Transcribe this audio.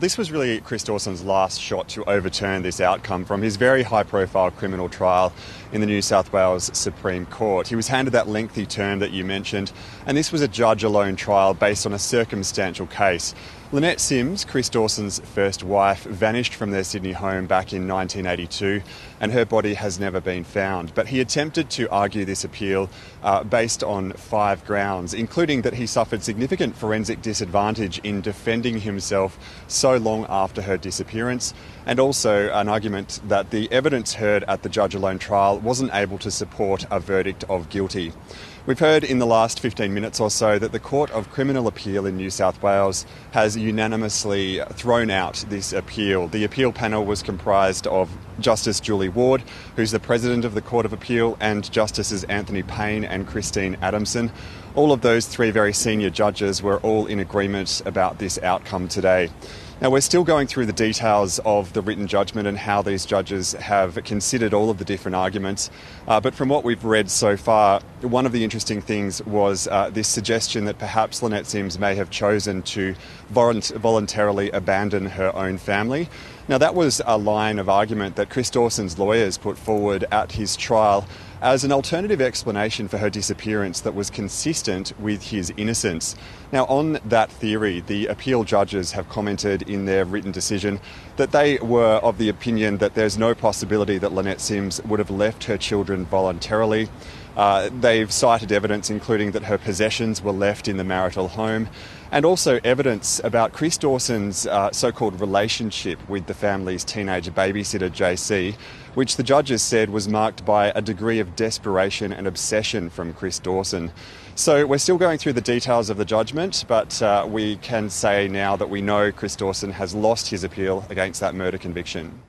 This was really Chris Dawson's last shot to overturn this outcome from his very high-profile criminal trial in the New South Wales Supreme Court. He was handed that lengthy term that you mentioned, and this was a judge-alone trial based on a circumstantial case. Lynette Simms, Chris Dawson's first wife, vanished from their Sydney home back in 1982, and her body has never been found. But he attempted to argue this appeal based on 5 grounds, including that he suffered significant forensic disadvantage in defending himself so long after her disappearance, and also an argument that the evidence heard at the judge-alone trial wasn't able to support a verdict of guilty. We've heard in the last 15 minutes or so that the Court of Criminal Appeal in New South Wales has unanimously thrown out this appeal. The appeal panel was comprised of Justice Julie Ward, who's the President of the Court of Appeal, and Justices Anthony Payne and Christine Adamson. All of those 3 very senior judges were all in agreement about this outcome today. Now, we're still going through the details of the written judgment and how these judges have considered all of the different arguments. But from what we've read so far, one of the interesting things was this suggestion that perhaps Lynette Simms may have chosen to voluntarily abandon her own family. Now, that was a line of argument that Chris Dawson's lawyers put forward at his trial as an alternative explanation for her disappearance that was consistent with his innocence. Now, on that theory, the appeal judges have commented in their written decision that they were of the opinion that there's no possibility that Lynette Simms would have left her children voluntarily. They've cited evidence including that her possessions were left in the marital home, and also evidence about Chris Dawson's so-called relationship with the family's teenage babysitter, JC, which the judges said was marked by a degree of desperation and obsession from Chris Dawson. So we're still going through the details of the judgment, but we can say now that we know Chris Dawson has lost his appeal against that murder conviction.